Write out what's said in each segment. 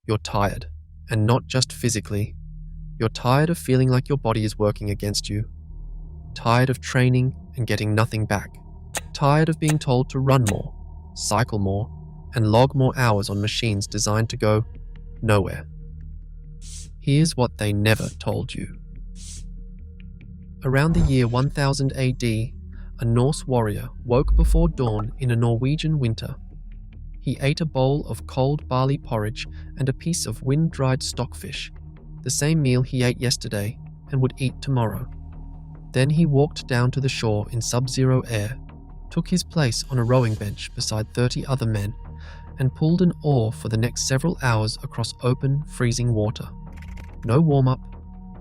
You're tired, and not just physically. You're tired of feeling like your body is working against you. Tired of training and getting nothing back. Tired of being told to run more, cycle more, and log more hours on machines designed to go nowhere. Here's what they never told you. Around the year 1000 AD, a Norse warrior woke before dawn in a Norwegian winter. He ate a bowl of cold barley porridge and a piece of wind-dried stockfish, the same meal he ate yesterday and would eat tomorrow. Then he walked down to the shore in sub-zero air, took his place on a rowing bench beside 30 other men, and pulled an oar for the next several hours across open, freezing water. No warm-up,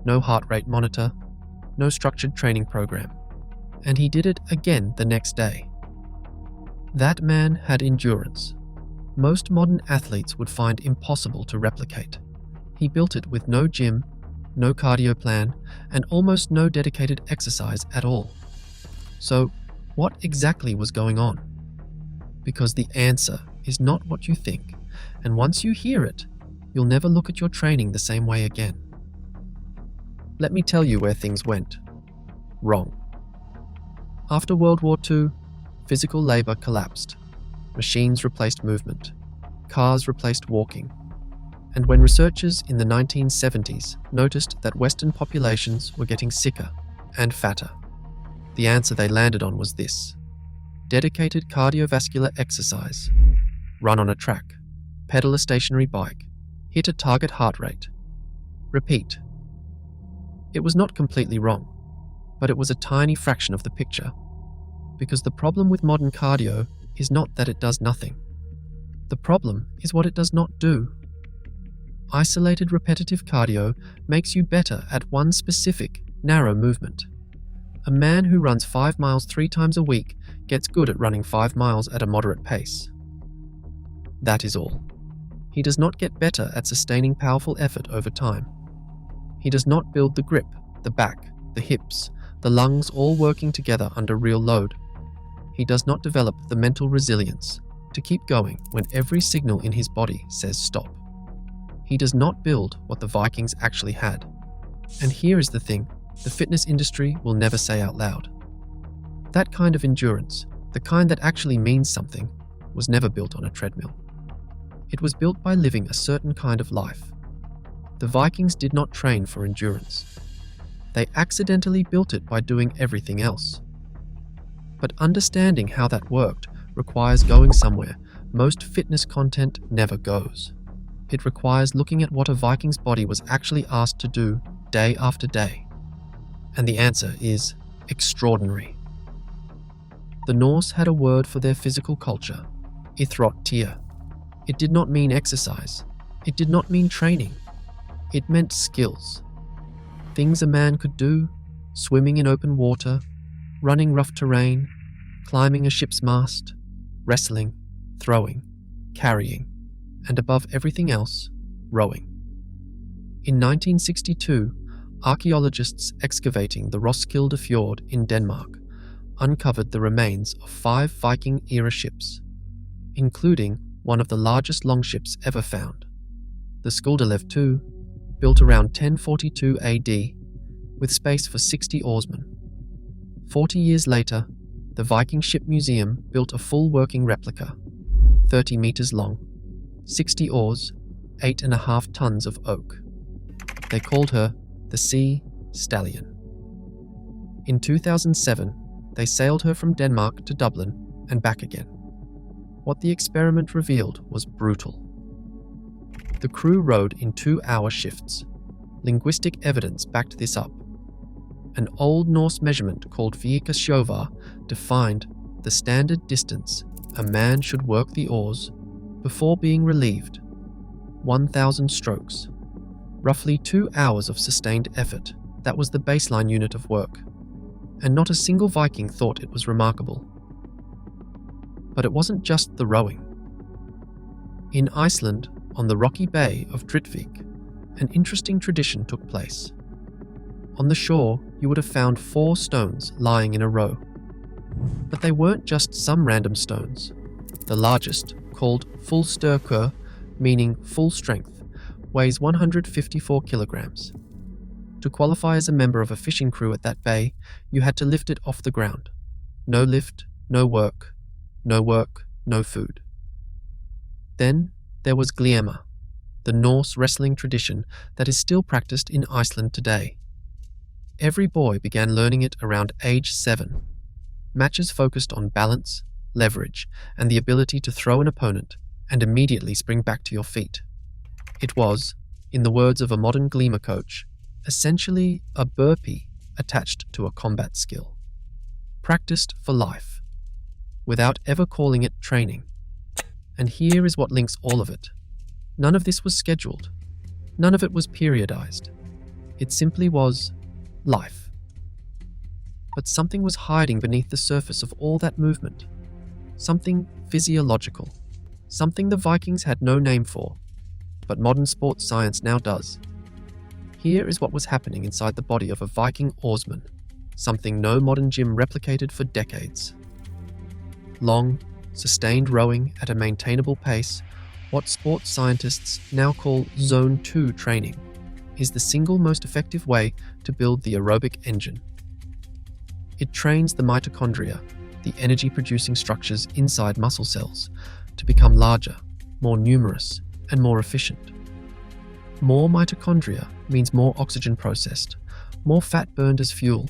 no heart rate monitor, no structured training program. And he did it again the next day. That man had endurance. Most modern athletes would find impossible to replicate. He built it with no gym, no cardio plan, and almost no dedicated exercise at all. So, what exactly was going on? Because the answer is not what you think, and once you hear it, you'll never look at your training the same way again. Let me tell you where things went wrong. After World War II, physical labor collapsed. Machines replaced movement. Cars replaced walking. And when researchers in the 1970s noticed that Western populations were getting sicker and fatter, the answer they landed on was this: dedicated cardiovascular exercise. Run on a track, pedal a stationary bike, hit a target heart rate. Repeat. It was not completely wrong, but it was a tiny fraction of the picture. Because the problem with modern cardio is not that it does nothing. The problem is what it does not do. Isolated repetitive cardio makes you better at one specific, narrow movement. A man who runs 5 miles 3 times a week gets good at running 5 miles at a moderate pace. That is all. He does not get better at sustaining powerful effort over time. He does not build the grip, the back, the hips, the lungs all working together under real load. He does not develop the mental resilience to keep going when every signal in his body says stop. He does not build what the Vikings actually had. And here is the thing the fitness industry will never say out loud. That kind of endurance, the kind that actually means something, was never built on a treadmill. It was built by living a certain kind of life. The Vikings did not train for endurance. They accidentally built it by doing everything else. But understanding how that worked requires going somewhere most fitness content never goes. It requires looking at what a Viking's body was actually asked to do day after day. And the answer is extraordinary. The Norse had a word for their physical culture, íþróttir. It did not mean exercise. It did not mean training. It meant skills. Things a man could do: swimming in open water, running rough terrain, climbing a ship's mast, wrestling, throwing, carrying, and above everything else, rowing. In 1962, archaeologists excavating the Roskilde Fjord in Denmark uncovered the remains of 5 Viking-era ships, including one of the largest longships ever found, the Skulderlev II, built around 1042 AD, with space for 60 oarsmen. 40 years later, the Viking Ship Museum built a full working replica, 30 meters long, 60 oars, 8.5 tons of oak. They called her the Sea Stallion. In 2007, they sailed her from Denmark to Dublin and back again. What the experiment revealed was brutal. The crew rowed in 2-hour shifts. Linguistic evidence backed this up. An Old Norse measurement called vikasjóvar defined the standard distance a man should work the oars before being relieved: 1,000 strokes. Roughly 2 hours of sustained effort. That was the baseline unit of work. And not a single Viking thought it was remarkable. But it wasn't just the rowing. In Iceland, on the rocky bay of Drittvik, an interesting tradition took place. On the shore, you would have found 4 stones lying in a row. But they weren't just some random stones. The largest, called Fullsterkur, meaning full strength, weighs 154 kilograms. To qualify as a member of a fishing crew at that bay, you had to lift it off the ground. No lift, no work, no food. Then there was Gleima, the Norse wrestling tradition that is still practiced in Iceland today. Every boy began learning it around age 7. Matches focused on balance, leverage, and the ability to throw an opponent and immediately spring back to your feet. It was, in the words of a modern Gleima coach, essentially a burpee attached to a combat skill. Practiced for life, without ever calling it training. And here is what links all of it. None of this was scheduled. None of it was periodized. It simply was life. But something was hiding beneath the surface of all that movement. Something physiological. Something the Vikings had no name for, but modern sports science now does. Here is what was happening inside the body of a Viking oarsman, something no modern gym replicated for decades. Long, sustained rowing at a maintainable pace, what sports scientists now call Zone 2 training, is the single most effective way to build the aerobic engine. It trains the mitochondria, the energy-producing structures inside muscle cells, to become larger, more numerous, and more efficient. More mitochondria means more oxygen processed, more fat burned as fuel,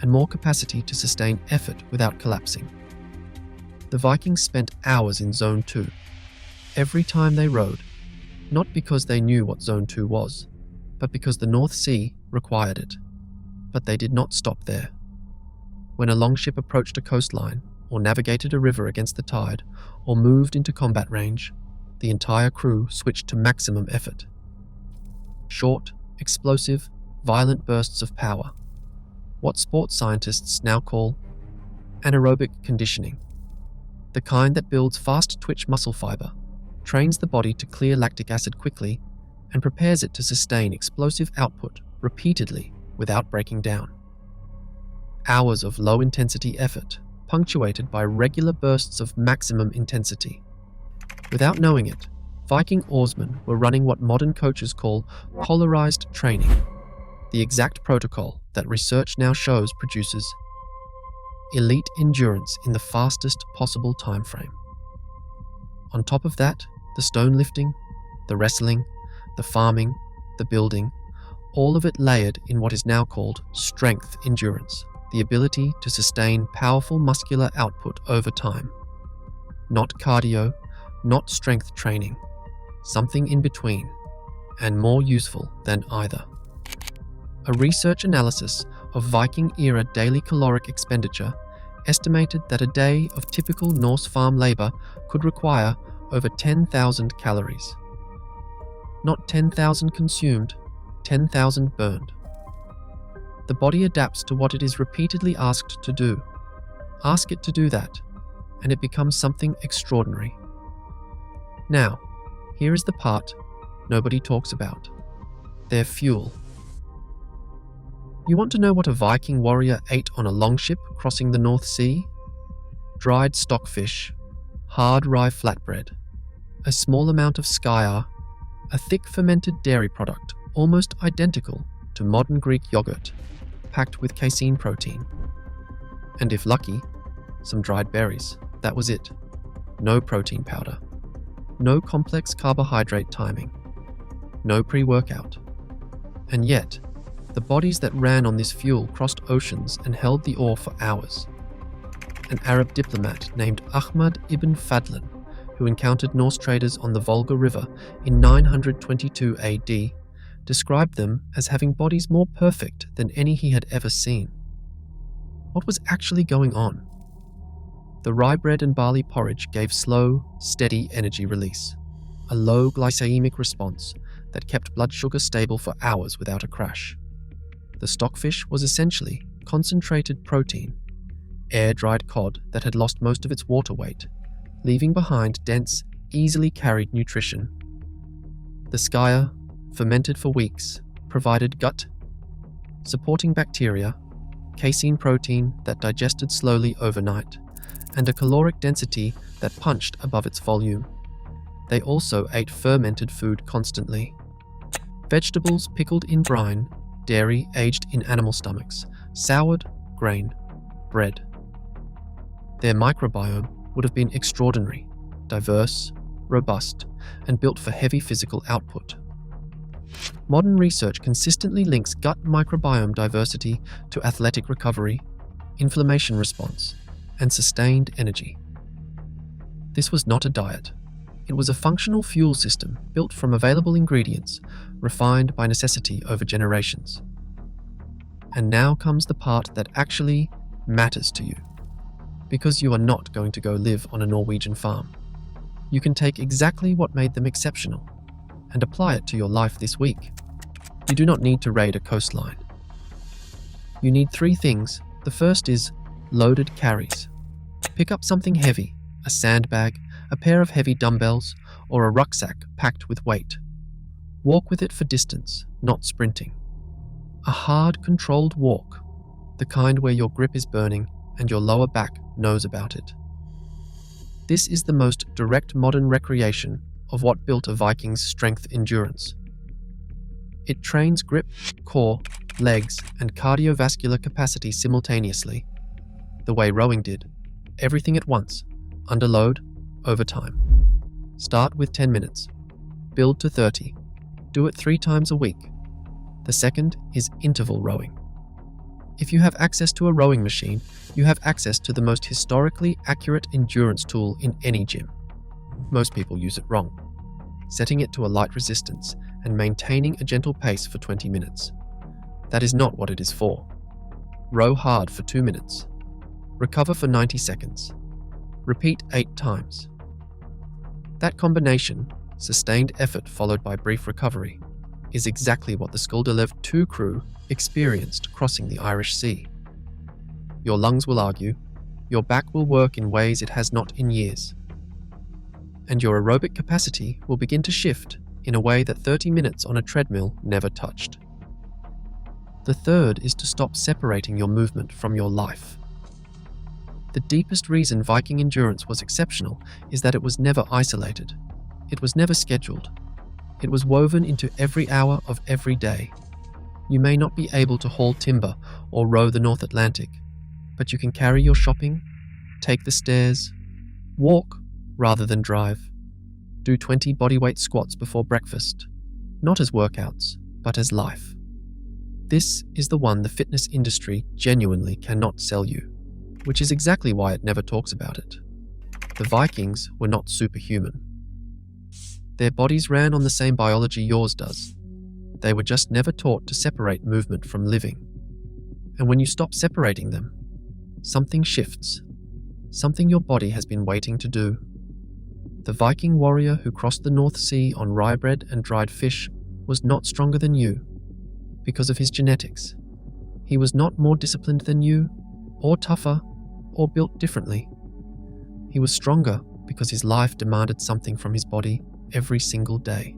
and more capacity to sustain effort without collapsing. The Vikings spent hours in Zone 2, every time they rowed, not because they knew what Zone 2 was, but because the North Sea required it. But they did not stop there. When a longship approached a coastline, or navigated a river against the tide, or moved into combat range, the entire crew switched to maximum effort. Short, explosive, violent bursts of power. What sports scientists now call anaerobic conditioning. The kind that builds fast-twitch muscle fiber, trains the body to clear lactic acid quickly, and prepares it to sustain explosive output repeatedly without breaking down. Hours of low-intensity effort, punctuated by regular bursts of maximum intensity. Without knowing it, Viking oarsmen were running what modern coaches call polarized training, the exact protocol that research now shows produces elite endurance in the fastest possible time frame. On top of that, the stone lifting, the wrestling, the farming, the building, all of it layered in what is now called strength endurance, the ability to sustain powerful muscular output over time. Not cardio, not strength training, something in between, and more useful than either. A research analysis of Viking-era daily caloric expenditure estimated that a day of typical Norse farm labor could require over 10,000 calories. Not 10,000 consumed, 10,000 burned. The body adapts to what it is repeatedly asked to do. Ask it to do that, and it becomes something extraordinary. Now, here is the part nobody talks about. Their fuel. You want to know what a Viking warrior ate on a longship crossing the North Sea? Dried stockfish, hard rye flatbread, a small amount of skyr, a thick fermented dairy product almost identical to modern Greek yogurt, packed with casein protein. And if lucky, some dried berries. That was it. No protein powder. No complex carbohydrate timing. No pre-workout. And yet, the bodies that ran on this fuel crossed oceans and held the oar for hours. An Arab diplomat named Ahmad ibn Fadlan, who encountered Norse traders on the Volga River in 922 AD, described them as having bodies more perfect than any he had ever seen. What was actually going on? The rye bread and barley porridge gave slow, steady energy release, a low glycemic response that kept blood sugar stable for hours without a crash. The stockfish was essentially concentrated protein, air-dried cod that had lost most of its water weight, leaving behind dense, easily carried nutrition. The skyr, fermented for weeks, provided gut, supporting bacteria, casein protein that digested slowly overnight, and a caloric density that punched above its volume. They also ate fermented food constantly, Vegetables pickled in brine, dairy aged in animal stomachs, soured, grain, bread. Their microbiome would have been extraordinary, diverse, robust, and built for heavy physical output. Modern research consistently links gut microbiome diversity to athletic recovery, inflammation response, and sustained energy. This was not a diet. It was a functional fuel system built from available ingredients, refined by necessity over generations. And now comes the part that actually matters to you. Because you are not going to go live on a Norwegian farm. You can take exactly what made them exceptional and apply it to your life this week. You do not need to raid a coastline. You need 3 things. The first is loaded carries. Pick up something heavy, a sandbag, a pair of heavy dumbbells, or a rucksack packed with weight. Walk with it for distance, not sprinting. A hard, controlled walk, the kind where your grip is burning and your lower back knows about it. This is the most direct modern recreation of what built a Viking's strength endurance. It trains grip, core, legs, and cardiovascular capacity simultaneously, the way rowing did, everything at once, under load, over time. Start with 10 minutes. Build to 30. Do it 3 times a week. The second is interval rowing. If you have access to a rowing machine, you have access to the most historically accurate endurance tool in any gym. Most people use it wrong, setting it to a light resistance and maintaining a gentle pace for 20 minutes. That is not what it is for. Row hard for 2 minutes. Recover for 90 seconds. Repeat 8 times. That combination, sustained effort followed by brief recovery, is exactly what the Skulderlev 2 crew experienced crossing the Irish Sea. Your lungs will argue, your back will work in ways it has not in years, and your aerobic capacity will begin to shift in a way that 30 minutes on a treadmill never touched. The third is to stop separating your movement from your life. The deepest reason Viking endurance was exceptional is that it was never isolated. It was never scheduled. It was woven into every hour of every day. You may not be able to haul timber or row the North Atlantic, but you can carry your shopping, take the stairs, walk rather than drive, do 20 bodyweight squats before breakfast, not as workouts, but as life. This is the one the fitness industry genuinely cannot sell you, which is exactly why it never talks about it. The Vikings were not superhuman. Their bodies ran on the same biology yours does. They were just never taught to separate movement from living. And when you stop separating them, something shifts, something your body has been waiting to do. The Viking warrior who crossed the North Sea on rye bread and dried fish was not stronger than you because of his genetics. He was not more disciplined than you, or tougher, or built differently. He was stronger because his life demanded something from his body every single day.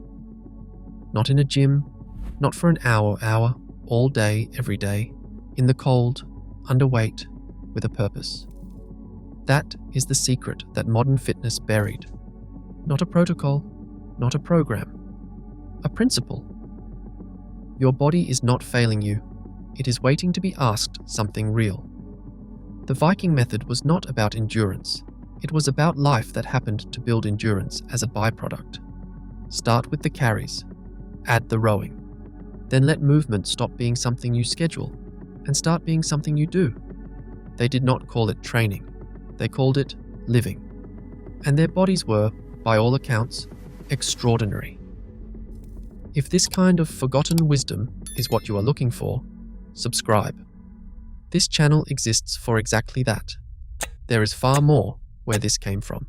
Not in a gym, not for an hour, all day, every day, in the cold, underweight, with a purpose. That is the secret that modern fitness buried. Not a protocol, not a program, a principle. Your body is not failing you. It is waiting to be asked something real. The Viking method was not about endurance. It was about life that happened to build endurance as a byproduct. Start with the carries. Add the rowing. Then let movement stop being something you schedule and start being something you do. They did not call it training. They called it living. And their bodies were, by all accounts, extraordinary. If this kind of forgotten wisdom is what you are looking for, subscribe. This channel exists for exactly that. There is far more where this came from.